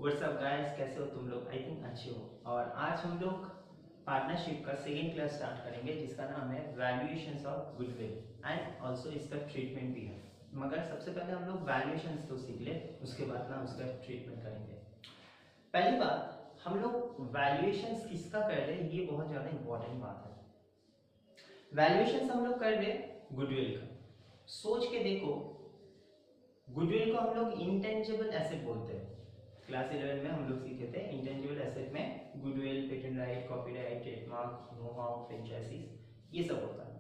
WhatsApp guys, कैसे हो तुम लोग? आई थिंक अच्छे हो। और आज हम लोग पार्टनरशिप का सेकेंड क्लास स्टार्ट करेंगे जिसका नाम है valuations of goodwill and also इसका ट्रीटमेंट भी है। मगर सबसे पहले हम लोग वैल्यूएशंस तो सीख ले, उसके बाद ना उसका ट्रीटमेंट करेंगे। पहली बात, हम लोग वैल्यूएशंस किसका कर रहे हैं, ये बहुत ज़्यादा इंपॉर्टेंट बात है। वैल्यूएशंस हम लोग कर रहे हैं गुडविल का। सोच के देखो, गुडविल को हम लोग इंटेंजिबल एसेट बोलते हैं। क्लास 11 में हम लोग सीखे थे इंटेंजिबल एसेट में goodwill, patent right, copyright, trademark, know how, franchises, ये सब होता है।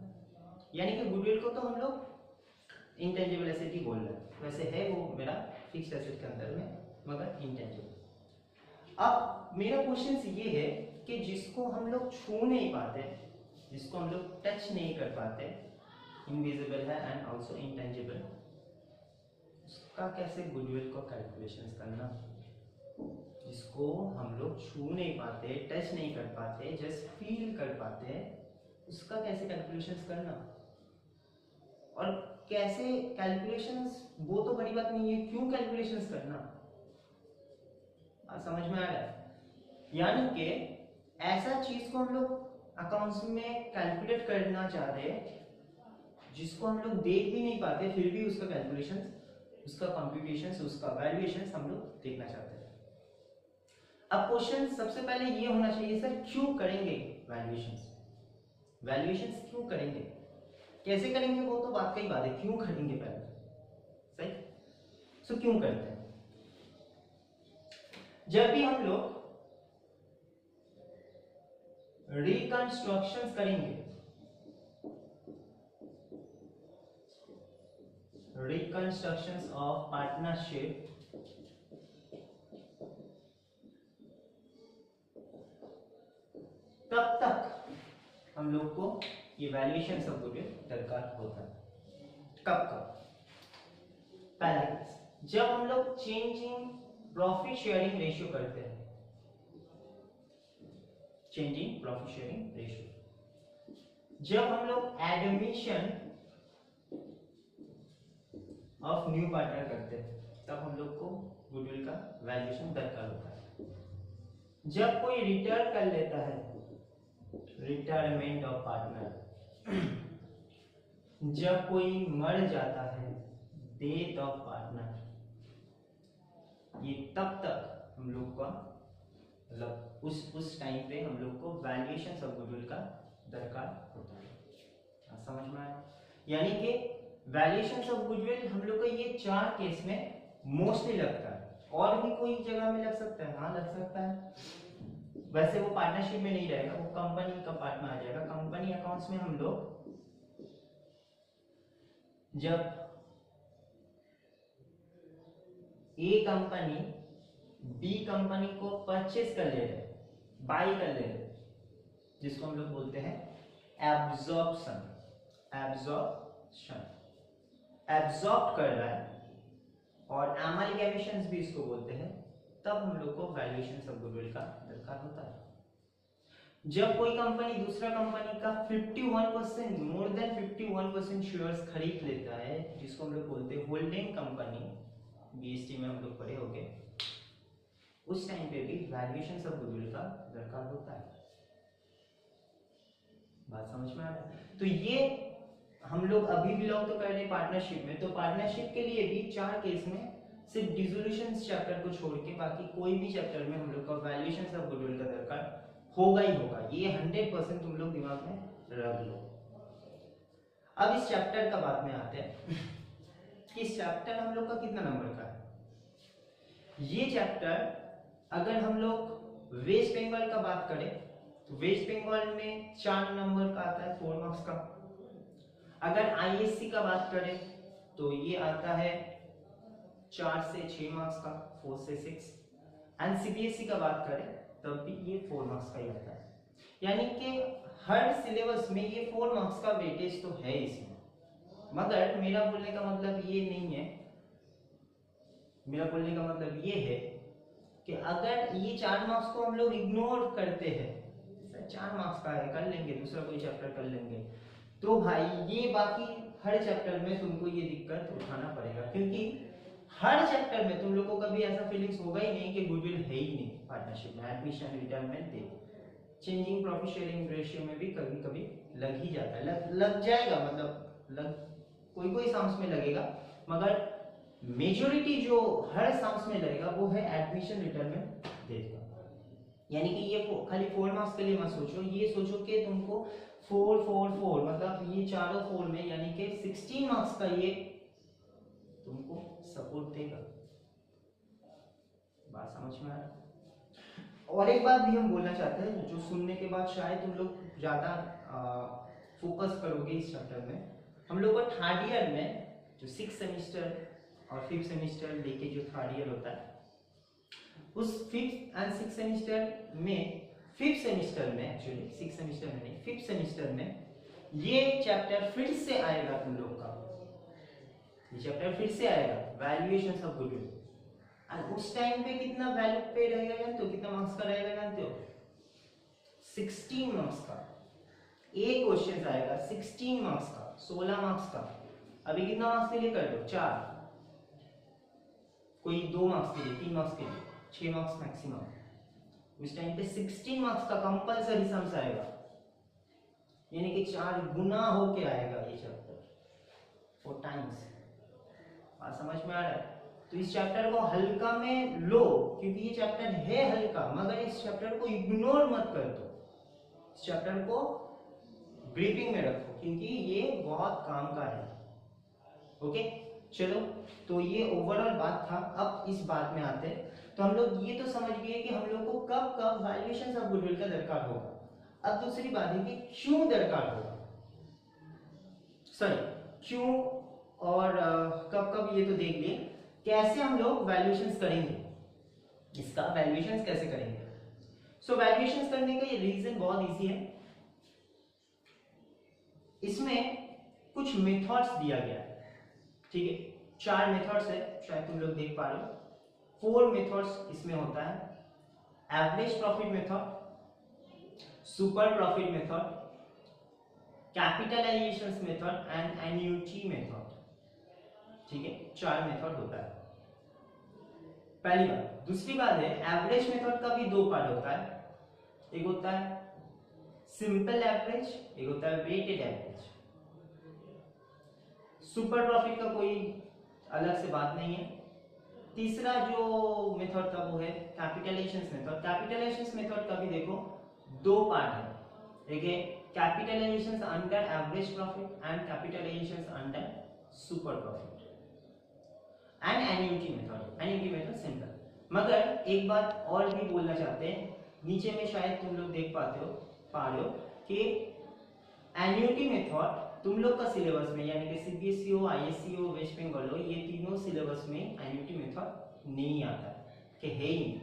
यानी कि गुडविल को तो हम लोग इंटेंजिबल एसेट ही बोल रहे हैं। वैसे है वो मेरा फिक्स्ड एसेट के अंदर में, मगर इंटेंजिबल। अब मेरा क्वेश्चन ये है कि जिसको हम लोग छू नहीं पाते, जिसको हम लोग टच नहीं कर पाते, इनविजिबल है एंड ऑल्सो इंटेंजिबल, उसका कैसे गुडविल को कैलकुलेशंस करना। जिसको हम लोग छू नहीं पाते, टच नहीं कर पाते, जस्ट फील कर पाते, उसका कैसे कैलकुलेशंस करना। और कैसे कैलकुलेशंस, वो तो बड़ी बात नहीं है, क्यों कैलकुलेशंस करना, समझ में आ रहा है? यानी कि ऐसा चीज को हम लोग अकाउंट्स में कैलकुलेट करना चाह रहे हैं जिसको हम लोग देख भी नहीं पाते, फिर भी उसका कैलकुलेशंस, उसका कंप्यूटेशंस, उसका वैल्यूएशंस हम लोग देखना चाहते हैं। अब क्वेश्चन सबसे पहले ये होना चाहिए, सर क्यों करेंगे वैल्यूएशंस? वैल्यूएशंस क्यों करेंगे, कैसे करेंगे, वो तो बात का ही बात है, क्यों करेंगे पहले, सही? सो क्यों करते हैं? जब भी हम लोग रिकंस्ट्रक्शंस करेंगे, रिकंस्ट्रक्शंस ऑफ पार्टनरशिप, तब तक हम लोग को ये वैल्यूएशन सब गुडविल दरकार होता है। कब कब? पहला केस, जब हम लोग चेंजिंग प्रॉफिट शेयरिंग रेशियो करते हैं। चेंजिंग प्रॉफिट शेयरिंग रेशियो, जब हम लोग एडमिशन ऑफ न्यू पार्टनर करते हैं, तब हम लोग को गुडविल का वैल्यूएशन दरकार होता है। जब कोई रिटायर कर लेता है, रिटायरमेंट ऑफ पार्टनर, जब कोई मर जाता है, डेथ ऑफ पार्टनर, ये तब तक हम लोग का मतलब उस टाइम पे हम लोग को वैल्यूएशन ऑफ गुडविल का दरकार होता है। समझ में आया? यानी कि वैल्यूएशन ऑफ गुडविल हम लोग को ये चार केस में मोस्टली लगता है। और भी कोई जगह में लग सकता है, हाँ लग सकता है। वैसे वो पार्टनरशिप में नहीं रहेगा, वो कंपनी का पार्ट में आ जाएगा। कंपनी अकाउंट्स में हम लोग जब ए कंपनी बी कंपनी को परचेज कर ले रहे, बाई कर ले रहे, जिसको हम लोग बोलते हैं एब्जॉर्प्शन, एब्जॉर्प्शन, एब्जॉर्ब कर रहा है, और एमालगेमेशंस भी इसको बोलते हैं, तब हम लोग को वैल्यूएशन ऑफ गुडविल का दरकार होता है। जब कोई कंपनी दूसरा कंपनी का 51%, मोर देन 51% शेयर्स खरीद लेता है, जिसको हम लोग बोलते हैं होल्डिंग कंपनी, बीएसटी में हम लोग पढ़े होंगे, उस टाइम पे भी वैल्यूएशन ऑफ गुडविल का दरकार होता है। बात समझ में आ रहा है? तो ये हम लोग अभी बिलोंग तो कर रहे पार्टनरशिप में, तो पार्टनरशिप के लिए भी चार केस में सिर्फ डिसोल्यूशन चैप्टर को छोड़ के बाकी कोई भी चैप्टर में हम लोग का वैल्यूएशन ऑफ गुडविल का दरकार होगा ही होगा। ये 100% तुम लोग दिमाग में रख लो। अब इस चैप्टर का बात में आते हैं कि इस चैप्टर हम लोग का कितना नंबर का है। ये चैप्टर अगर हम लोग वेस्ट बंगाल का बात करें तो वेस्ट बंगाल में 4 नंबर का आता है, 4 मार्क्स का। अगर आईएससी का बात करें तो ये आता है 4 से 6 मार्क्स का, 4 से 6। एंड सीबीएसई का बात करें तब भी ये 4 मार्क्स का ही आता है। यानी कि हर सिलेबस में ये 4 मार्क्स का वेटेज तो है इसमें। मगर मेरा बोलने का मतलब ये नहीं है, मेरा बोलने का मतलब ये है कि अगर ये 4 मार्क्स को हम लोग इग्नोर करते हैं, 4 मार्क्स का है, कर लेंगे, दूसरा कोई चैप्टर कर लेंगे, तो भाई ये बाकी हर चैप्टर में तुमको ये दिक्कत उठाना पड़ेगा। क्योंकि हर चैप्टर में तुम लोग को कभी ऐसा फीलिंग्स होगा ही नहीं कि गुडविल है ही नहीं पार्टनरशिप में। एडमिशन, रिटायरमेंट, दे चेंजिंग प्रॉफिट शेयरिंग रेशियो में भी कभी कभी लग ही जाता है, लग जाएगा, मतलब कोई कोई साम्स में लगेगा, मगर मेजोरिटी जो हर साम्स में लगेगा वो है एडमिशन, रिटायरमेंट, डेट का। यानी कि ये खाली 4 मार्क्स के लिए मत सोचो, ये सोचो कि तुमको 4 4 4 मतलब ये चारों 4 में यानी कि 16 मार्क्स का ये तुमको सपोर्ट देगा। बात समझ में आ रहा है? और एक बात भी हम बोलना चाहते हैं जो सुनने के बाद शायद तुम लोग ज्यादा फोकस करोगे इस चैप्टर में। हम लोग को थर्ड ईयर में जो 6 सेमेस्टर और 5th सेमेस्टर लेके जो थर्ड ईयर होता है, उस 5th एंड 6th सेमेस्टर में, 5th सेमेस्टर में एक्चुअली 6th सेमेस्टर में नहीं, 5th सेमेस्टर में ये चैप्टर फिर से आएगा तुम लोग का, ये चैप्टर फिर से आएगा, वैल्यूएशंस ऑफ गुडविल। और उस टाइम पे कितना वैल्यू पे रहेगा जानते हो, कितना मार्क्स का रहेगा जानते हो? 16 मार्क्स का एक क्वेश्चन आएगा, 16 मार्क्स का, 16 मार्क्स का। अभी कितना मार्क्स के लिए कर दो? 4, कोई 2 मार्क्स के लिए, 3 मार्क्स के लिए, 6 मार्क्स मैक्सिमम। उस टाइम पे 16 मार्क्स का कंपलसरी सम्स आएगा, यानी कि 4 गुना होके आएगा ये चैप्टर, 4 टाइम्स। बात समझ में आ रहा है? तो इस चैप्टर को हल्का में लो, क्योंकि ये चैप्टर है हल्का, मगर इस चैप्टर को इग्नोर मत कर दो, इस चैप्टर को ग्रिपिंग में रखो, क्योंकि ये बहुत काम का है। ओके, चलो, तो ये ओवरऑल बात था। अब इस बात में आते हैं, तो हम लोग ये तो समझ गए कि हम लोग को कब कब वैल्यूएशन ऑफ गुडविल का दरकार होगा। अब दूसरी बात है कि क्यों दरकार होगा, सॉरी क्यों और कब कब ये तो देख लिए, कैसे हम लोग वैल्यूएशंस करेंगे, इसका वैल्यूएशंस कैसे करेंगे। सो वैल्यूएशंस करने का ये रीजन बहुत इजी है, इसमें कुछ मेथड्स दिया गया है, ठीक है, 4 मेथड्स है, शायद तुम लोग देख पा रहे हो। 4 मेथड्स इसमें होता है, average profit method, super profit method, capitalisation method and annuity method, ठीक है, 4 मेथड होता है, पहली बात। दूसरी बात है, एवरेज मेथड का भी 2 पार्ट होता है, एक होता है सिंपल एवरेज, एक होता है वेटेड एवरेज। सुपर प्रॉफिट का कोई अलग से बात नहीं है। तीसरा जो मेथड था वो है कैपिटलाइजेशन मेथड। कैपिटलाइजेशन मेथड का भी देखो 2 पार्ट है, एक है capitalisation under average profit and capitalisation under super profit and annuity method. Annuity method simple. मगर एक बात और भी बोलना चाहते हैं, नीचे में शायद तुम लोग देख पा रहे हो कि एन्युटी मेथड तुम लोग का सिलेबस में, यानी कि सीबीएसई हो, आईएससी हो, वेस्ट बंगाल हो, ये तीनों सिलेबस में एन्युटी मेथड नहीं आता कि है ही नहीं।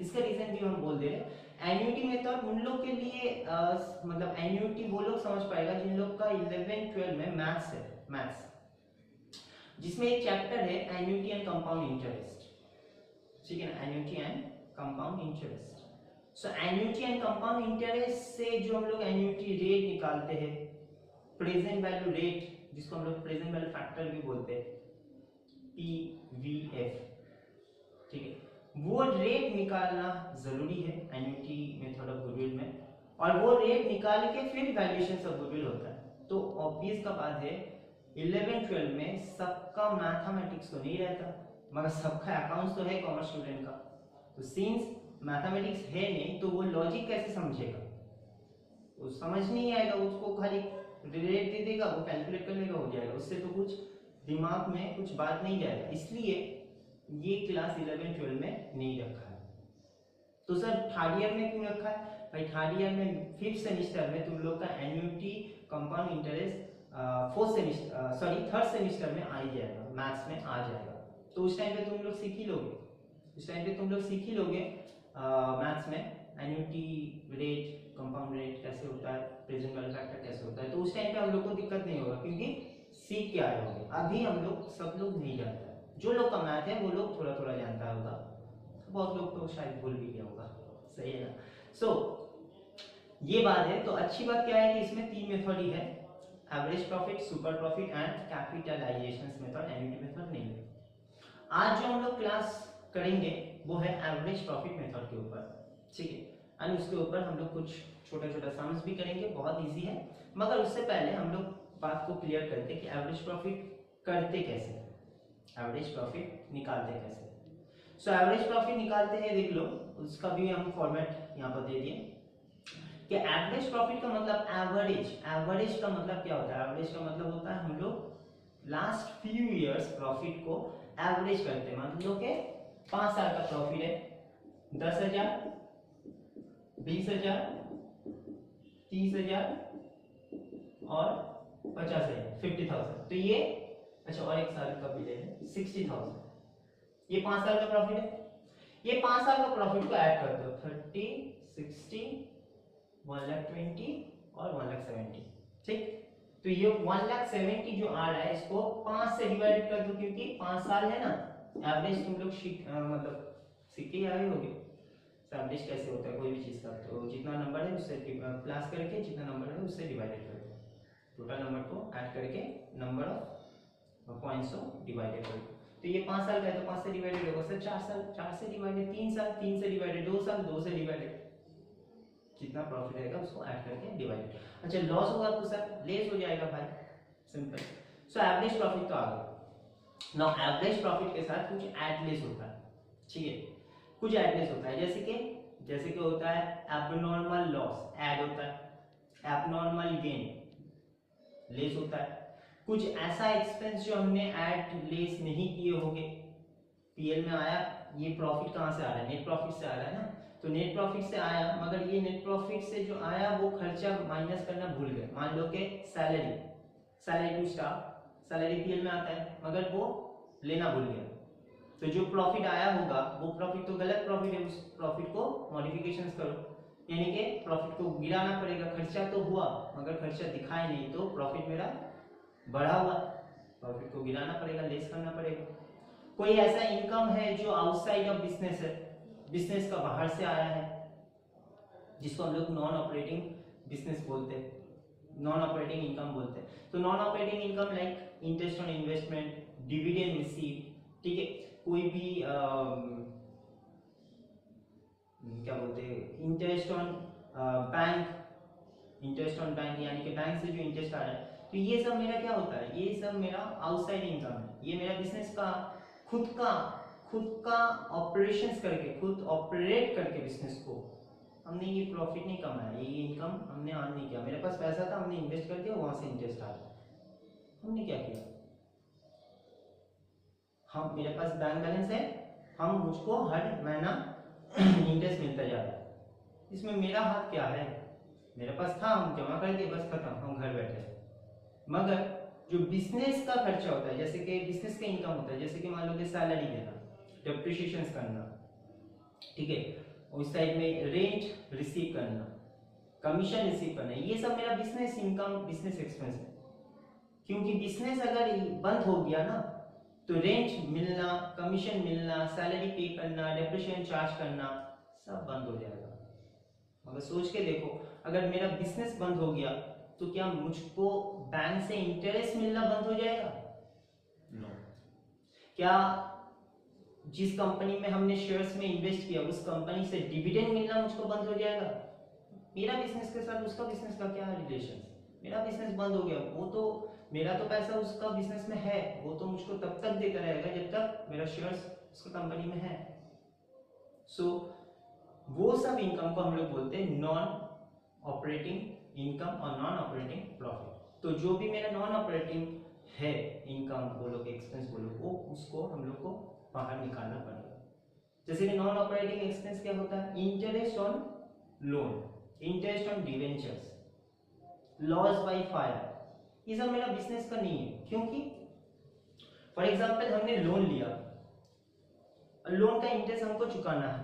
इसका रीजन भी हम बोल दे रहे, एन्युटी मेथड उन लोग के लिए मतलब एन्युटी वो लोग समझ पाएगा जिन लोग का 11 12 में मैथ्स है, मैथ्स जिसमें एक चैप्टर है एन्युटी एंड कंपाउंड इंटरेस्ट, ठीक है ना, annuity and compound interest. So annuity and compound interest से जो हम लोग एन्युटी रेट निकालते हैं, प्रेजेंट वैल्यू रेट जिसको हम लोग प्रेजेंट वैल्यू फैक्टर भी बोलते हैं, पीवीएफ, ठीक है, वो रेट निकालना जरूरी है एन्युटी मेथड ऑफ गुडविल में, और वो रेट निकाल के फिर वैल्यूएशन ऑफ गुडविल होता है। तो ऑब्वियस का बात है 11 12 में सबका मैथमेटिक्स तो नहीं रहता, मगर सबका अकाउंट्स तो है कॉमर्स स्टूडेंट का। तो सिंस मैथमेटिक्स है नहीं तो वो लॉजिक कैसे समझेगा, वो समझ नहीं आएगा, उसको खाली रेट दे देगा, वो कैलकुलेट कर लेगा, हो जाएगा, उससे तो कुछ दिमाग में कुछ बात नहीं जाएगा। इसलिए ये क्लास 11 12 में नहीं रखा है। तो सर थर्ड ईयर में क्यों रखा है भाई? थर्ड ईयर में 5th सेमेस्टर में तुम लोग का annuity compound interest third semester में आ ही जाएगा, मैथ्स में आ जाएगा। तो उस टाइम पे तुम लोग सीख ही लोगे, उस टाइम पे तुम लोग सीख ही लोगे मैथ्स में एन्युटी रेट, कंपाउंड रेट कैसे होता है, प्रेजेंट वैल्यू फैक्टर कैसे होता है। तो उस टाइम पे हम लोग को दिक्कत नहीं होगा, क्योंकि सीख के आए होंगे। अभी हम लोग सब लोग नहीं जानते, जो लोग का मैथ है वो लोग थोड़ा थोड़ा जानता होगा, बहुत लोग तो शायद भूल भी गया होगा, सही है ना। सो ये बात है। तो अच्छी बात क्या है कि इसमें 3 मेथड ही है, average profit, super profit and capitalisation method, annuity method नहीं है। आज जो हम लोग क्लास करेंगे वो है एवरेज प्रॉफिट मेथड के ऊपर, ठीक है। एंड उसके ऊपर हम लोग कुछ छोटा छोटा सम्स भी करेंगे, बहुत इजी है। मगर उससे पहले हम लोग बात को क्लियर करते हैं कि एवरेज प्रॉफिट करते कैसे, एवरेज प्रॉफिट निकालते कैसे। सो एवरेज प्रॉफिट निकालते हैं, देख लो उसका भी हम फॉर्मेट यहाँ पर दे दिए कि एवरेज प्रॉफिट का मतलब एवरेज, एवरेज का मतलब क्या होता है, एवरेज का मतलब होता है हम लोग लास्ट फ्यू इयर्स प्रॉफिट को एवरेज करते हैं। मान लो कि 5 साल का प्रॉफिट है 10,000, 20,000, 30,000 और 50,000, 50,000। तो ये अच्छा, और एक साल का भी ले लें 60,000। ये 5 साल का प्रॉफिट है। ये 5 साल का प्रॉफिट को ऐड कर दो, 30, 60, 1,20,000 और 1,70,000, ठीक। तो ये 1,70,000 जो आ रहा है इसको 5 से डिवाइड कर दो, क्योंकि 5 साल है ना। एवरेज तुम लोग मतलब सीख के आए होगे एवरेज कैसे होता है कोई भी चीज का। तो जितना नंबर है उससे प्लस करके जितना नंबर है उससे डिवाइडेड कर दो, टोटल नंबर को ऐड करके नंबर ऑफ पॉइंट्स को डिवाइडेड कर दो। तो ये 5 साल का है तो 5 से डिवाइडेड होगा सर 4 साल, 4 से डिवाइडेड 3 साल, 3 से डिवाइडेड 2 साल, 2 से डिवाइडेड जितना प्रॉफिट रहेगा उसको ऐड करके डिवाइडेड। अच्छा लॉस होगा तो सर लेस हो जाएगा भाई, सिंपल। सो एवरेज प्रॉफिट तो आ गया। नाउ एवरेज प्रॉफिट के साथ कुछ एडलेस होता है, ठीक है, कुछ एडलेस होता है। जैसे कि होता है एबनॉर्मल लॉस ऐड होता है, एबनॉर्मल गेन लेस होता है। कुछ ऐसा एक्सपेंस जो हमने ऐड लेस नहीं किए होंगे, पीएल में आया, ये प्रॉफिट कहाँ से आ रहा है, नेट प्रॉफिट से आ रहा है ना। तो नेट प्रॉफिट से आया, मगर ये नेट प्रॉफिट से जो आया वो खर्चा माइनस करना भूल गए। मान लो कि salary to staff, salary PL में आता है मगर वो लेना भूल गया, तो जो प्रॉफिट आया होगा वो प्रॉफिट तो गलत प्रॉफिट है, उस प्रॉफिट को मॉडिफिकेशंस करो, यानी कि प्रॉफिट को गिराना पड़ेगा। खर्चा तो हुआ मगर खर्चा दिखाई नहीं, तो प्रॉफिट मेरा बढ़ा हुआ, प्रॉफिट को गिराना पड़ेगा, लेस करना पड़ेगा। कोई ऐसा इनकम है जो आउटसाइड ऑफ बिजनेस है, बिजनेस का बाहर से आया है, जिसको हम लोग नॉन ऑपरेटिंग बिजनेस बोलते हैं, नॉन ऑपरेटिंग इनकम बोलते हैं। तो non operating income like interest on investment, dividend receive, ठीक है, कोई भी क्या बोलते हैं interest on bank, interest on bank यानी कि बैंक से जो इंटरेस्ट आ रहा है, तो ये सब मेरा क्या होता है, ये सब मेरा आउटसाइड इनकम है। ये मेरा बिजनेस का खुद का ऑपरेशंस करके, खुद ऑपरेट करके बिजनेस को हमने ये प्रॉफिट नहीं कमाया, ये इनकम हमने अर्न नहीं किया। मेरे पास पैसा था, हमने इन्वेस्ट कर दिया, वहां से इंटरेस्ट आ गया। हमने क्या किया, हम मेरे पास बैंक बैलेंस है, हम मुझको हर महीना इंटरेस्ट मिलता जा रहा है, इसमें मेरा हाथ क्या है, मेरे पास था, हम जमा कर दिए, बस खत्म, हम घर बैठे। मगर जो बिजनेस का खर्चा होता है, जैसे कि बिजनेस का इनकम होता है, जैसे कि मान लो कि सैलरी देना, डेप्रिसिएशंस करना, ठीक है, उस साइड में रेंट रिसीव करना, कमीशन रिसीव करना, ये सब मेरा बिजनेस इनकम, बिजनेस एक्सपेंस है। क्योंकि बिजनेस अगर बंद हो गया ना तो रेंट मिलना, कमीशन मिलना, सैलरी पे करना, डेप्रिसिएशन चार्ज करना सब बंद हो जाएगा। मगर सोच के देखो, अगर मेरा बिजनेस बंद हो गया तो क्या मुझको बैंक से इंटरेस्ट मिलना बंद हो जाएगा? नो। क्या जिस कंपनी में हमने शेयर्स में इन्वेस्ट किया उस कंपनी से डिविडेंड मिलना मुझको बंद हो जाएगा? मेरा बिजनेस के साथ उसका बिजनेस का क्या रिलेशन? मेरा बिजनेस बंद हो गया, वो तो मेरा तो पैसा उसका बिजनेस में है, वो तो मुझको तब तक देता रहेगा जब तक मेरा शेयर्स उसका कंपनी में है। सो वो सब इनकम को हम लोग बोलते हैं नॉन ऑपरेटिंग इनकम और नॉन ऑपरेटिंग प्रॉफिट। तो जो भी मेरा नॉन ऑपरेटिंग है इनकम बोलो कि एक्सपेंस बोलो, वो उसको हम लोग को बाहर निकालना पड़ेगा। जैसे कि नॉन ऑपरेटिंग एक्सपेंस क्या होता है, interest on loan, interest on debentures, loss by fire, ये सब मेरा बिजनेस का नहीं है। क्योंकि फॉर एग्जांपल हमने लोन लिया, लोन का इंटरेस्ट हमको चुकाना है,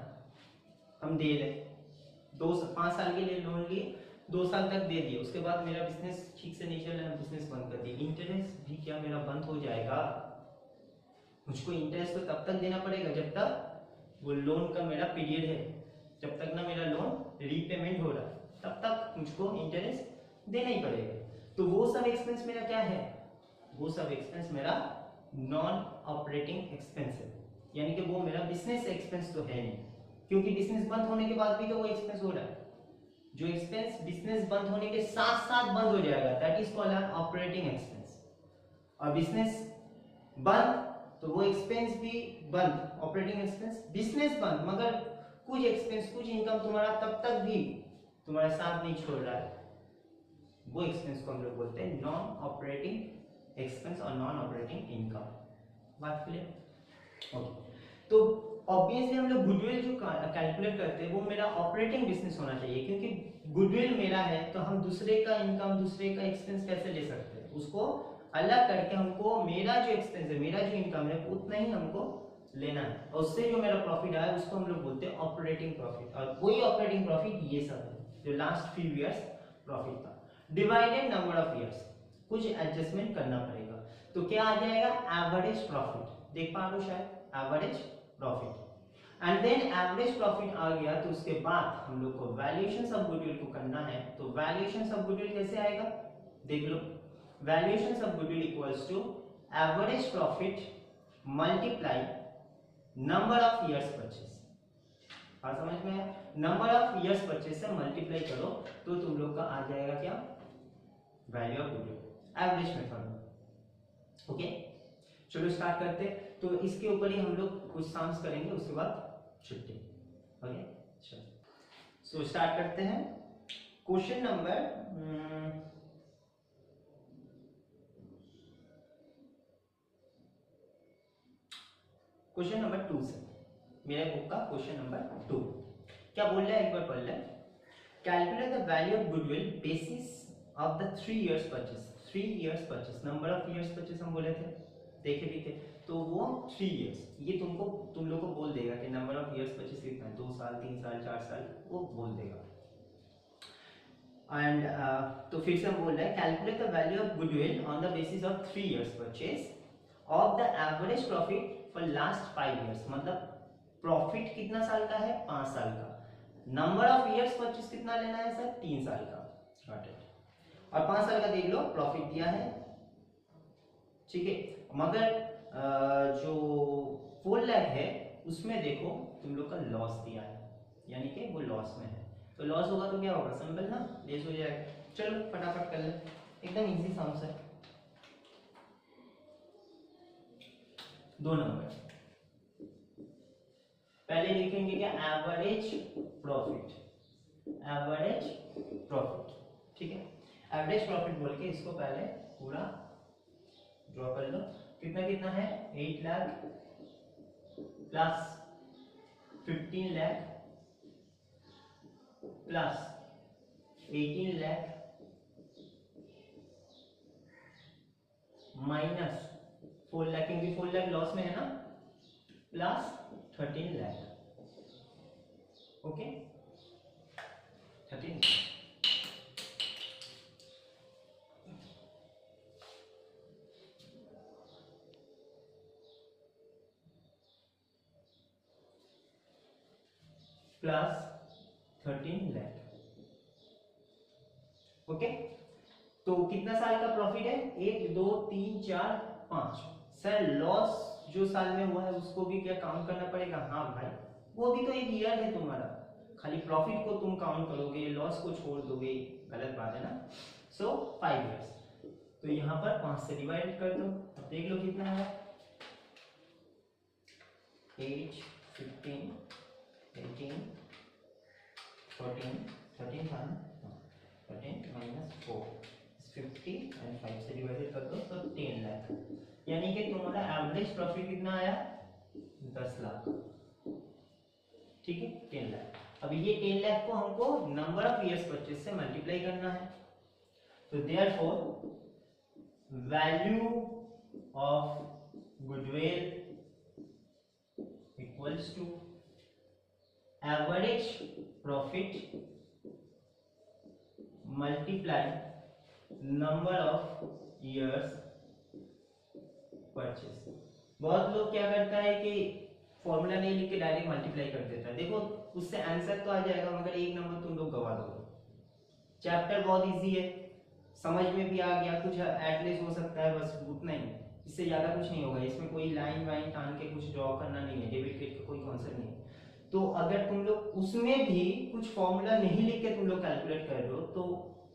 हम दे रहे 5 साल के लिए लोन लिए, 2 साल तक दे दिए, उसके बाद मेरा बिजनेस ठीक से नहीं चल रहा है, बिजनेस बंद कर दिया, इंटरेस्ट भी क्या मेरा बंद हो जाएगा? मुझको इंटरेस्ट तो तब तक देना पड़ेगा जब तक वो लोन का मेरा पीरियड है, जब तक ना मेरा लोन रीपेमेंट हो रहा है तब तक मुझको इंटरेस्ट देना ही पड़ेगा। तो वो सब एक्सपेंस मेरा क्या है, वो सब एक्सपेंस मेरा नॉन ऑपरेटिंग एक्सपेंस है। यानी कि वो मेरा बिजनेस एक्सपेंस तो है नहीं, क्योंकि बिजनेस बंद होने के बाद भी तो वो एक्सपेंस हो रहा है। जो एक्सपेंस बिजनेस बंद होने के साथ साथ बंद हो जाएगा that is called operating expense. और बिजनेस बंद तो वो एक्सपेंस भी बंद, ऑपरेटिंग एक्सपेंस। बिजनेस बंद मगर कुछ एक्सपेंस कुछ इनकम तुम्हारा तब तक भी तुम्हारा साथ नहीं छोड़ रहा है, वो एक्सपेंस को हम लोग बोलते हैं नॉन ऑपरेटिंग एक्सपेंस और नॉन ऑपरेटिंग इनकम। बात क्लियर? ओके, तो ऑब्वियसली हम लोग गुडविल जो कैलकुलेट करते हैं वो मेरा ऑपरेटिंग बिजनेस होना चाहिए, क्योंकि गुडविल मेरा है तो हम दूसरे का इनकम दूसरे का एक्सपेंस कैसे ले सकते हैं, उसको अलग करके हमको मेरा जो एक्सपेंस है मेरा जो इनकम है उतना ही हमको लेना है, और उससे जो मेरा प्रॉफिट आया उसको हम लोग बोलते हैं ऑपरेटिंग प्रॉफिट। और वही ऑपरेटिंग प्रॉफिट ये सब है जो लास्ट फ्यू इयर्स प्रॉफिट था, डिवाइडेड नंबर ऑफ इयर्स, कुछ एडजस्टमेंट करना पड़ेगा। तो क्या आ जाएगा? Average profit. देख पा रहे हो शायद, average profit. And then average profit आ गया तो उसके बाद हम लोग को वैल्यूएशन ऑफ गुडविल को करना है। तो वैल्यूएशन ऑफ गुडविल कैसे आएगा देख लो। Valuation of goodwill equals to average profit multiply number of years purchase. हाँ समझ में आया? नंबर ऑफ इयर्स परचेस से मल्टीप्लाई करो तो तुम लोग का आ जाएगा क्या? Value of goodwill, average method में। ओके, चलो स्टार्ट करते। तो इसके ऊपर ही हम लोग कुछ सम्स करेंगे, उसके बाद छुट्टी। ओके चलो, सो स्टार्ट करते हैं। क्वेश्चन नंबर 2 से, मेरे बुक का क्वेश्चन नंबर 2 क्या बोल रहा है एक बार पढ़ ले। Calculate the value of goodwill basis of the 3 years purchase. 3 years purchase, number of years purchase हम बोले थे, देखे भी थे, तो वो 3 इयर्स, ये तुम लोग को बोल देगा कि नंबर ऑफ इयर्स परचेस कितना है, 2 साल 3 साल 4 साल, वो बोल देगा। एंड तो फिर से हम बोल रहे हैं calculate the value of goodwill on the basis of 3 years purchase of the average profit for last 5 years. मतलब प्रॉफिट कितना साल का है? 5 साल का। नंबर ऑफ इयर्स परचेस कितना लेना है सर? 3 साल का। Got it. और 5 साल का देख लो, प्रॉफिट दिया है, ठीक है। मगर जो 4 लाख है उसमें देखो तुम लोग का लॉस दिया है, यानी कि वो लॉस में है। तो लॉस होगा तो क्या होगा? सिंपल ना, लेस हो जाएगा। चलो फटाफट कर ले, एकदम इजी सम्स है। 2 नंबर पहले लिखेंगे क्या? एवरेज प्रॉफिट, एवरेज प्रॉफिट, ठीक है। एवरेज प्रॉफिट बोल के इसको पहले पूरा ड्रॉ कर लो। कितना कितना है? 8 lakh plus 15 lakh plus 18 lakh minus 4 lakh, क्योंकि 4 लाख लॉस में है ना, plus 13 lakh. Okay 13 plus 13 lakh. Okay, तो कितना साल का प्रॉफिट है? 1 2 3 4 5। सर लॉस जो साल में हुआ है उसको भी क्या काउंट करना पड़ेगा? हाँ भाई, वो भी तो एक ईयर है तुम्हारा, खाली प्रॉफिट को तुम काउंट करोगे, लॉस को छोड़ दोगे, गलत बात है ना। सो 5 इयर्स, तो यहाँ पर 5 से डिवाइड कर दो। अब देख लो कितना है, 8 15 18 14 13 था ना, 13 माइनस 4 50 एंड 5 से डिवाइडेड कर दो तो 10 लाख। यानी कि तुम्हारा एवरेज प्रॉफिट कितना आया? 10 लाख, ठीक है, 10 लाख। अब ये 10 लाख को हमको नंबर ऑफ इयर्स परचेस से मल्टीप्लाई करना है। तो therefore value of goodwill equals to average profit multiply number of years purchase. बहुत लोग क्या करता है कि फॉर्मूला नहीं लिख के डायरेक्ट मल्टीप्लाई कर देता है। देखो उससे आंसर तो आ जाएगा मगर एक नंबर तुम लोग गवा दोगे। चैप्टर बहुत इजी है, समझ में भी आ गया, कुछ एटलीस्ट हो सकता है, बस उतना ही। इससे ज़्यादा कुछ नहीं होगा, इसमें कोई लाइन वाइन टान के कुछ ड्रॉ करना नहीं है, डेबिट क्रेडिट का कोई कॉन्सेप्ट नहीं है। तो अगर तुम लोग उसमें भी कुछ फॉर्मूला नहीं लिख के तुम लोग कैलकुलेट कर रहे हो तो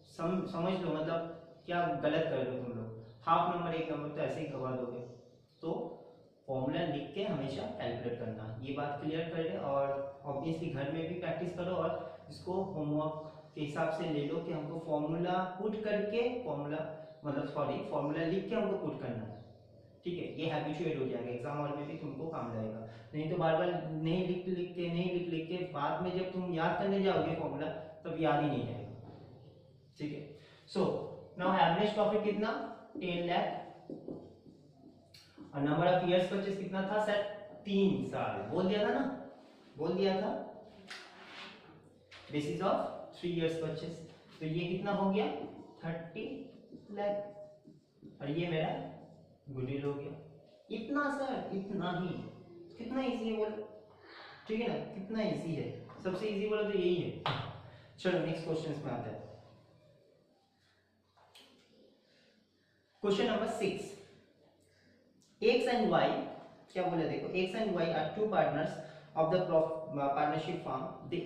समझ लो मतलब क्या गलत कर रहे हो तुम लोग, हाफ नंबर एक नंबर तो ऐसे ही गवा दोगे। तो फॉर्मूला लिख के हमेशा कैलकुलेट करना, ये बात क्लियर कर ले। और ऑब्वियसली घर में भी प्रैक्टिस करो और इसको होमवर्क के हिसाब से ले लो कि हमको फॉर्मूला पुट करके फॉर्मूला लिख के हमको पुट करना है, ठीक है। ये हैबिचुएट हो जाएगा, एग्जाम हॉल में भी तुमको काम लगेगा। नहीं तो बार बार नहीं लिख के बाद में जब तुम याद करने जाओगे फॉर्मूला तब याद ही नहीं रहेगा, ठीक है। सो नाउ एवरेज प्रॉफिट कितना 10 लाख और नंबर ऑफ इयर्स परचेस कितना था सर 3 साल, बोल दिया था ना, बोल दिया था बेसिस ऑफ 3 इयर्स परचेस। तो ये कितना हो गया 30 लाख और ये मेरा गुडविल हो गया। इतना सर, इतना ही, कितना इजी है बोलो, ठीक है ना, कितना इजी है, सबसे इजी बोलो तो यही है। चलो नेक्स्ट क्वेश्चन में आते हैं। Question number 6, X and Y, क्या बोले देखो, X and Y are two partners of the partnership firm. They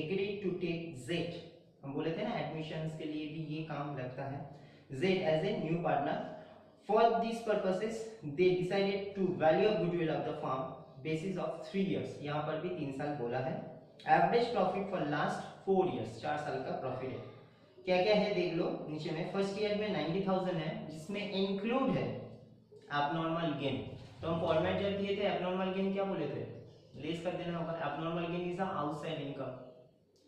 agreed to take Z, हम बोले थे ना एडमिशंस के लिए भी ये काम लगता है, Z as a new partner. For these purposes, they decided to value a goodwill of the firm basis of 3 years. यहाँ पर भी 3 साल बोला है। Average profit for last 4 years, 4 साल का प्रॉफिट है। क्या क्या है देख लो नीचे में। फर्स्ट ईयर में 90,000 है जिसमें इंक्लूड है एबनॉर्मल गेन। तो हम फॉर्मेट जब दिए थे एबनॉर्मल गेन क्या बोले थे, लेस कर देना होगा। Abnormal gain is outside income,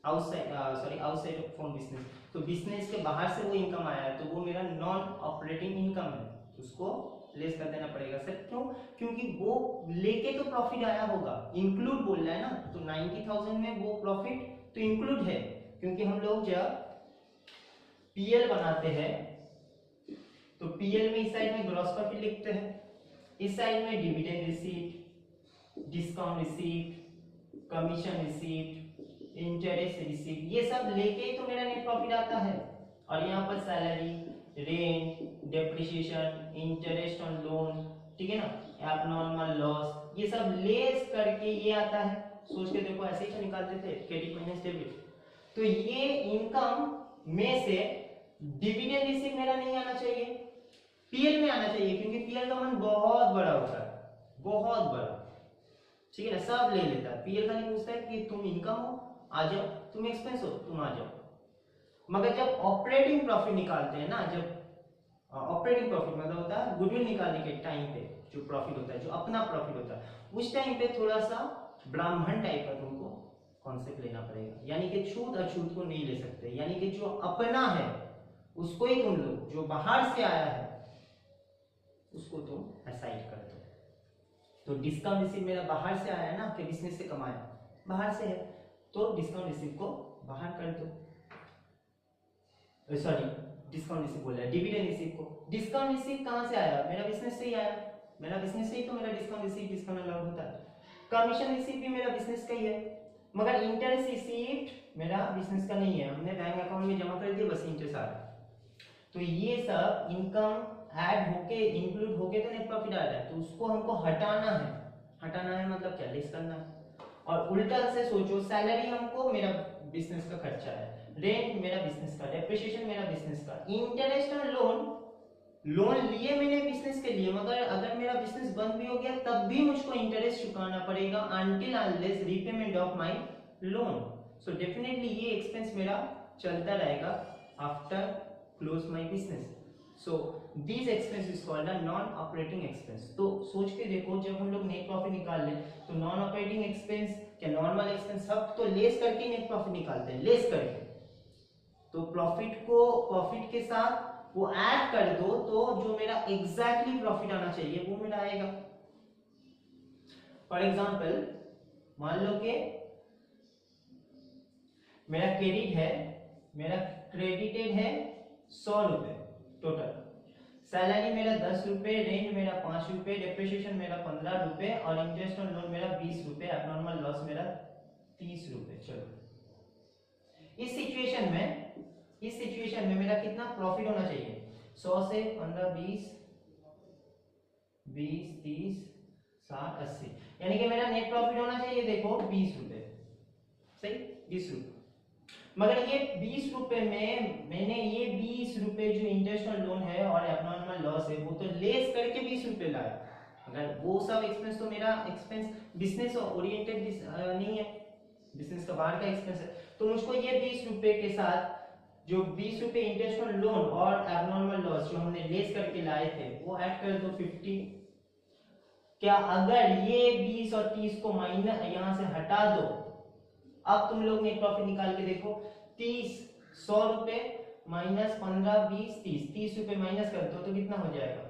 outside from business. तो बिजनेस के बाहर से वो इनकम आया है तो वो मेरा नॉन ऑपरेटिंग इनकम है, उसको लेस कर देना पड़ेगा। सर क्यों, क्योंकि वो लेके तो प्रॉफिट आया होगा, इंक्लूड बोल रहा है ना, तो 90,000 में वो प्रॉफिट तो इंक्लूड है। क्योंकि हम लोग जब पीएल बनाते हैं तो पीएल में इस साइड में ग्रॉस प्रॉफिट लिखते हैं, इस साइड में dividend receipt, discount receipt, commission receipt, interest receipt, ये सब लेके ही तो मेरा नेट प्रॉफिट आता है। और यहाँ पर salary, rent, depreciation, interest on loan, ठीक है ना, एबनॉर्मल लॉस, ये सब लेस करके ये आता है। सोच के देखो, ऐसे ही तो निकालते थे क्रेडिट माइनस डेबिट। तो ये इनकम में से डिविडेंड रिसीट मेरा नहीं आना चाहिए, पीएल में आना चाहिए, क्योंकि पीएल का मन बहुत बड़ा होता है, बहुत बड़ा, ठीक है ना, सब ले लेता है। पीएल खाली पूछता है कि तुम इनकम हो आ जाओ, तुम एक्सपेंस हो तुम आ जाओ। मगर जब ऑपरेटिंग प्रॉफिट निकालते हैं ना, जब ऑपरेटिंग प्रॉफिट मतलब होता है गुडविल निकालने के टाइम पे जो प्रॉफिट होता है, जो अपना प्रॉफिट होता है, उस टाइम पे थोड़ा सा ब्राह्मण टाइप का तुमको कॉन्सेप्ट लेना पड़ेगा। यानी कि छूत अछूत को नहीं ले सकते, यानी कि जो अपना है उसको ही तुम लो, जो बाहर से आया है उसको तुम असाइड कर दो। तो डिस्काउंट रिसीव मेरा बाहर से आया है ना, आपके बिजनेस से कमाया, बाहर से है, तो डिस्काउंट रिसीव को बाहर कर दो। सॉरी, डिस्काउंट रिसीव बोल रहा है, डिविडेंड रिसीव को। डिस्काउंट रिसीव कहां से आया, मेरा बिजनेस से ही आया, मेरा बिजनेस से ही तो मेरा डिस्काउंट रिसीव, डिस्काउंट अलाउड होता है। कमीशन रिसीव भी मेरा बिजनेस का ही है, मगर इंटरेस्ट रिसीव्ड मेरा बिजनेस का नहीं है, हमने बैंक अकाउंट में जमा कर दिया, बस इंटरेस्ट आ रहा है। तो ये सब इनकम ऐड होके इंक्लूड होके तो नेट प्रॉफिट आ रहा है, तो उसको हमको हटाना है। हटाना है मतलब क्या, लेस करना है। और उल्टा से सोचो, सैलरी हमको मेरा बिजनेस का खर्चा है, रेंट मेरा बिजनेस का, डेप्रिसिएशन मेरा बिजनेस का, इंटरेस्ट और लोन लिए मैंने बिजनेस के लिए, मगर अगर मेरा बिजनेस बंद भी हो गया तब भी मुझको इंटरेस्ट चुकाना पड़ेगा until unless repayment of my loan. So definitely ये एक्सपेंस मेरा चलता रहेगा after close my business. So this expense is called a non operating expense. तो सोच के देखो, जब हम लोग नेट प्रॉफिट निकाल ले तो नॉन ऑपरेटिंग एक्सपेंस क्या नॉर्मल एक्सपेंस सब तो लेस करके नेट प्रॉफिट निकालते हैं, लेस करके। तो प्रॉफिट को प्रॉफिट के साथ वो ऐड कर दो तो जो मेरा एग्जैक्टली प्रॉफिट आना चाहिए वो मेरा आएगा। फॉर एग्जांपल मान लो कि मेरा क्रेडिट है, मेरा क्रेडिटेड है 100 रुपए टोटल, सैलरी मेरा 10 रुपए, रेंट मेरा 5 रुपए, डेप्रिसिएशन मेरा 15 रुपए और इंटरेस्ट ऑन लोन मेरा 20 रुपए, एबनॉर्मल लॉस मेरा 30 रुपए। चलो इस सिचुएशन में मेरा कितना प्रॉफिट होना चाहिए, 100 से 15 20 20, 30, 60, 80, यानी कि मेरा नेट प्रॉफिट होना चाहिए देखो 20 रुपए, सही 20 रुपए। मगर ये 20 रुपए में मैंने ये 20 रुपए जो इंटरेस्ट ऑन लोन है और एबनॉर्मल लॉस है वो तो लेस करके 20 रुपए लाया। अगर वो सब एक्सपेंस तो मेरा एक्सपेंस बिजनेस ओरिएंटेड नहीं है, बिजनेस का बाहर का एक्सपेंस है, तो मुझको ये 20 रुपए के साथ जो 20 रुपए इंटरेस्ट ऑन लोन और एबनॉर्मल लॉस जो हमने लेस करके लाए थे वो ऐड कर दो 50। क्या अगर ये 20 और 30 को माइनस यहां से हटा दो, अब तुम लोग नेट प्रॉफिट निकाल के देखो, 30 100 रुपए माइनस 15 20 30 रुपए माइनस कर दो तो कितना हो जाएगा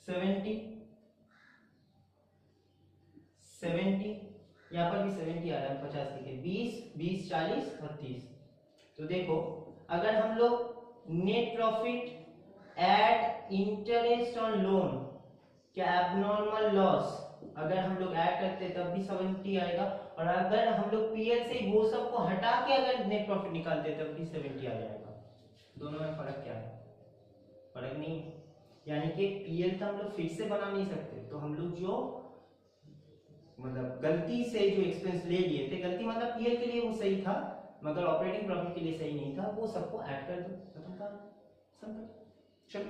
70 70, यहाँ पर भी 70 आ रहा है 50 लिखे, 20 20 40 और 30। तो देखो अगर हम लोग net profit add interest on loan क्या एबनॉर्मल लॉस अगर हम लोग ऐड करते तब भी 70 आएगा, और अगर हम लोग पीएल से वो सब को हटा के अगर नेट प्रॉफिट निकालते तब भी 70 आ जाएगा। दोनों में फर्क क्या है? फर्क नहीं, यानी कि पीएल तो हम लोग फिर से बना नहीं सकते, तो हम लोग जो मतलब गलती से जो एक्सपेंस ले लिए थे, गलती मतलब पीएल के लिए वो सही था मगर ऑपरेटिंग प्रॉफिट के लिए सही नहीं था, वो सबको ऐड कर दो, खत्म था, सिंपल। चलो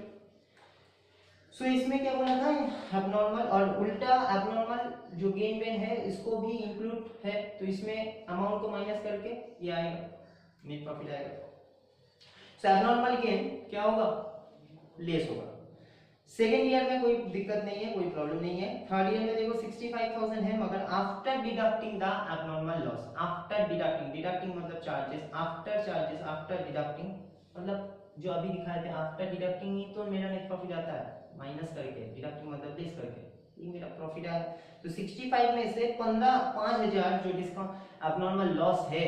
सो इसमें क्या बोला था एबनॉर्मल, और उल्टा एबनॉर्मल जो गेन वेन है इसको भी इंक्लूड है, तो इसमें अमाउंट को माइनस करके ये आएगा नेट प्रॉफिट आएगा। सो एबनॉर्मल गेन क्या होगा लेस होगा। सेकेंड ईयर में कोई दिक्कत नहीं है, कोई प्रॉब्लम नहीं है। थर्ड ईयर में देखो 65,000 है मगर after deducting the abnormal loss, after deducting, deducting मतलब चार्जेस, आफ्टर डिडक्टिंग मतलब जो अभी दिखाए थे आफ्टर डिडक्टिंग ही तो मेरा नेट प्रॉफिट आता है, माइनस करके, डिडक्टिंग मतलब लेस करके, ये मेरा प्रॉफिट आया। तो 65 में से 5000 जो डिस्काउंट एबनॉर्मल लॉस है,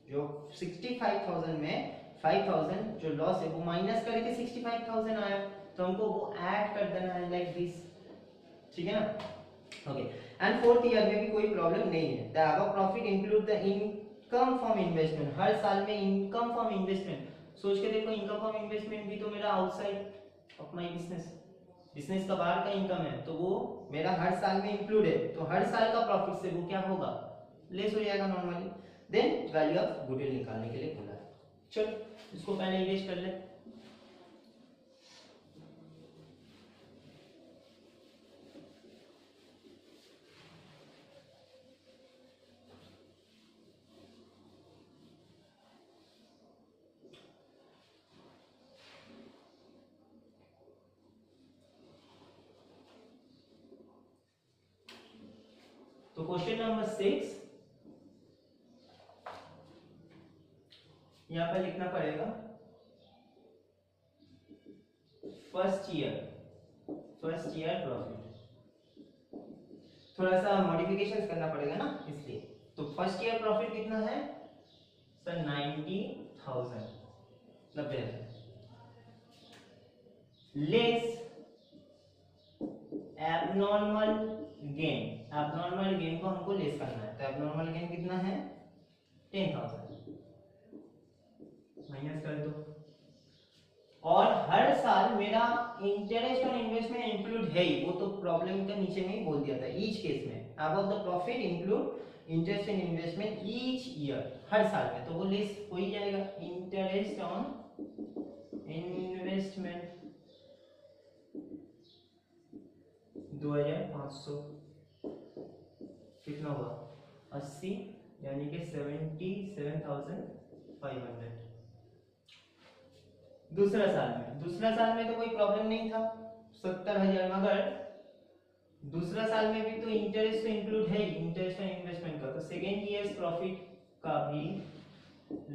जो 65,000 में 5000 जो लॉस है वो माइनस करके 65,000 आया, तो हमको वो ऐड कर देना है लाइक दिस, ठीक है ना। ओके, एंड फोर्थ ईयर में भी कोई प्रॉब्लम नहीं है। The above profit include the income from investment, हर साल में इनकम फ्रॉम इन्वेस्टमेंट, सोच के देखो इनकम फ्रॉम इन्वेस्टमेंट भी तो मेरा outside of my business, business का बाहर का इनकम है, तो वो मेरा हर साल में इंक्लूड है, तो हर साल का प्रॉफिट से वो क्या होगा लेस हो जाएगा normally. Then value of goodwill निकालने के लिए बोला है। चलो इसको पहले इरेज कर ले। तो क्वेश्चन नंबर 6 यहां पर लिखना पड़ेगा फर्स्ट ईयर प्रॉफिट, थोड़ा सा मॉडिफिकेशन करना पड़ेगा ना इसलिए। तो फर्स्ट ईयर प्रॉफिट कितना है sir 90,000, 90,000 less abnormal gain, abnormal gain को हमको लेस करना है, तो एबनॉर्मल गेन कितना है 10,000 माइनस कर दो, और हर साल मेरा इंटरेस्ट ऑन इन्वेस्टमेंट इंक्लूड है ही, वो तो प्रॉब्लम का नीचे में ही बोल दिया था, ईच केस में above the profit include interest in investment each year, हर साल में, तो वो लेस हो ही जाएगा। इंटरेस्ट ऑन इन्वेस्टमेंट 2500 कितना हुआ 80, यानी कि 77,500। दूसरा साल में तो कोई प्रॉब्लम नहीं था 70,000, मगर दूसरा साल में भी तो इंटरेस्ट तो इंक्लूड है ही, इंटरेस्ट ऑन इन्वेस्टमेंट का, तो सेकेंड ईयर्स प्रॉफिट का भी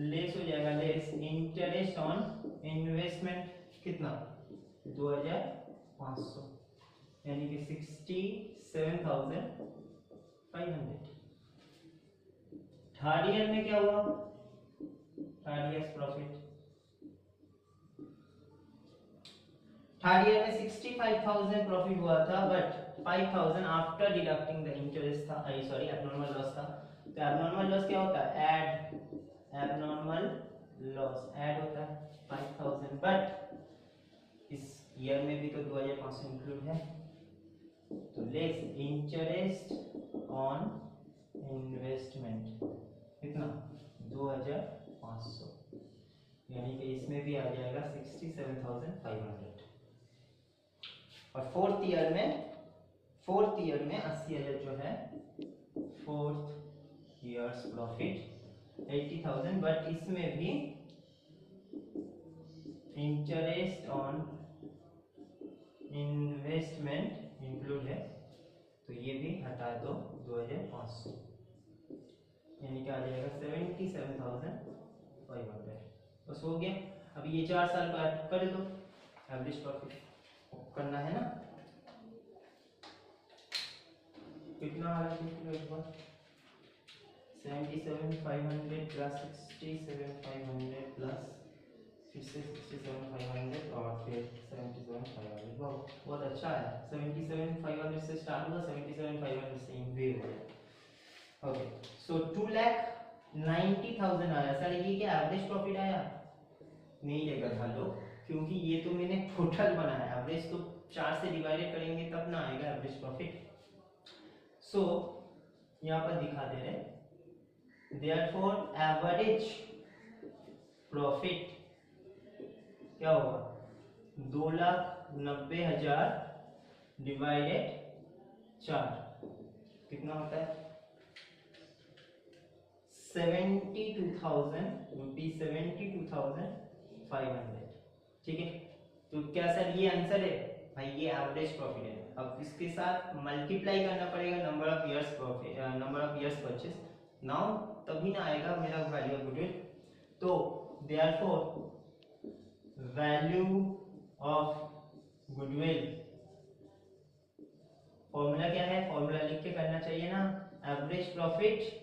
लेस हो जाएगा, लेस इंटरेस्ट ऑन इन्वेस्टमेंट कितना 2,500, यानी कि 67,500। थर्ड ईयर में क्या हुआ, third year profit, third year में 65,000 प्रॉफिट हुआ था, but 5,000 after deducting the interest था, सॉरी एबनॉर्मल लॉस था। तो एबनॉर्मल लॉस क्या होता है ऐड, एबनॉर्मल लॉस ऐड होता है 5,000, बट इस ईयर में भी तो 2500 इंक्लूड है, तो लेस इंटरेस्ट ऑन इन्वेस्टमेंट कितना 2500, यानी कि इसमें भी आ जाएगा 67,500। और फोर्थ ईयर में 80,000 जो है फोर्थ ईयर्स प्रॉफिट 80,000, बट इसमें भी इंटरेस्ट ऑन इन्वेस्टमेंट इंक्लूड है, तो ये भी हटा दो 2500, यानी कि आ जाएगा 77,500। बस हो गया। अब ये 4 साल का कर दो, एवरेज प्रॉफिट करना है ना, कितना आ रहा है एक बार 77,500 प्लस 67,500 प्लस फिर से 67,500 और फिर 77,500। बहुत अच्छा है। 77,500 से स्टार्ट हुआ, 77,500 से इंक्रीज हो गया। ओके, सो 2,90,000 आया। सर ये क्या एवरेज प्रॉफिट आया? नहीं लेगा था लोग, क्योंकि ये तो मैंने टोटल बनाया, एवरेज तो 4 से डिवाइडेड करेंगे तब ना आएगा एवरेज प्रॉफिट। सो यहाँ पर दिखा दे रहे, देयरफॉर एवरेज प्रॉफिट क्या होगा 2,90,000 डिवाइडेड 4 कितना होता है 72,000 रुपीज, 72,500। ठीक है, तो क्या सर ये आंसर है? भाई ये एवरेज प्रॉफिट है। अब इसके साथ मल्टीप्लाई करना पड़ेगा number of years profit, number of years purchase, now तभी ना आएगा मेरा वैल्यू ऑफ गुडविल। तो therefore value of goodwill, formula क्या है? फॉर्मूला लिख के करना चाहिए ना, average profit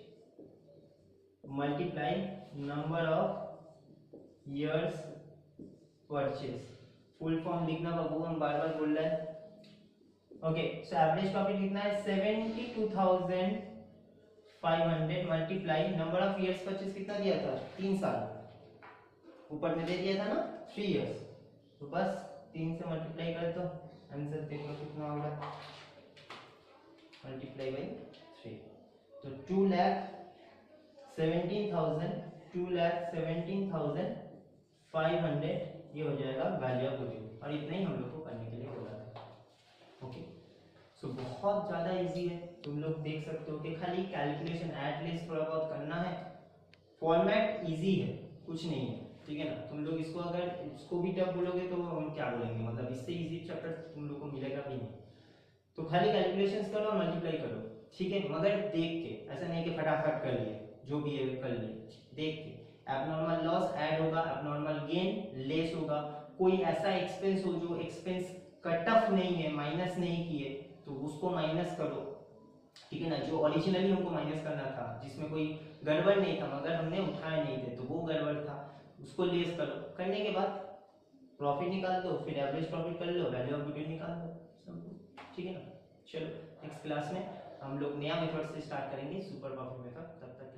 multiply number of years purchase. Full form लिखना बाबू, हम बार बार बोल रहे हैं। ओके, सो एवरेज प्रॉफिट कितना है 72,500 multiply number of years purchase कितना दिया था 3 साल, ऊपर में दे दिया था ना 3 इयर्स, तो बस 3 से मल्टीप्लाई कर दो, आंसर देखो कितना होगा मल्टीप्लाई बाई 3, तो 2,17,500 ये हो जाएगा वैल्यू ऑफ गुडविल। और इतना ही हम लोग को करने के लिए बोला था। ओके, सो बहुत ज़्यादा इजी है, तुम लोग देख सकते हो कि खाली कैलकुलेशन एटलीस्ट थोड़ा बहुत करना है, फॉर्मेट इजी है, कुछ नहीं है। ठीक है ना, तुम लोग इसको अगर इसको भी टफ बोलोगे तो हम क्या बोलेंगे, मतलब इससे इजी चैप्टर तुम लोग को मिलेगा भी नहीं। तो खाली कैलकुलेशंस करो, मल्टीप्लाई करो, ठीक है, मगर देख के, ऐसा नहीं कि फटाफट कर लिए, जो भी है कर लिए, देख के। एबनॉर्मल लॉस ऐड होगा, एबनॉर्मल गेन लेस होगा, कोई ऐसा एक्सपेंस हो जो एक्सपेंस कट ऑफ नहीं है, माइनस नहीं किए, तो उसको माइनस करो। ठीक है ना, जो ओरिजिनली हमको माइनस करना था, जिसमें कोई गड़बड़ नहीं था मगर हमने उठाए नहीं थे, तो वो गड़बड़ था, उसको लेस करो। करने के बाद प्रॉफिट निकाल दो, फिर एवरेज प्रॉफिट कर लो, वैल्यू ऑफ गुडविल निकाल दो, सब। ठीक है ना, चलो नेक्स्ट क्लास में हम लोग नया मेथड से स्टार्ट करेंगे, सुपर प्रॉफिट मेथड। तब तक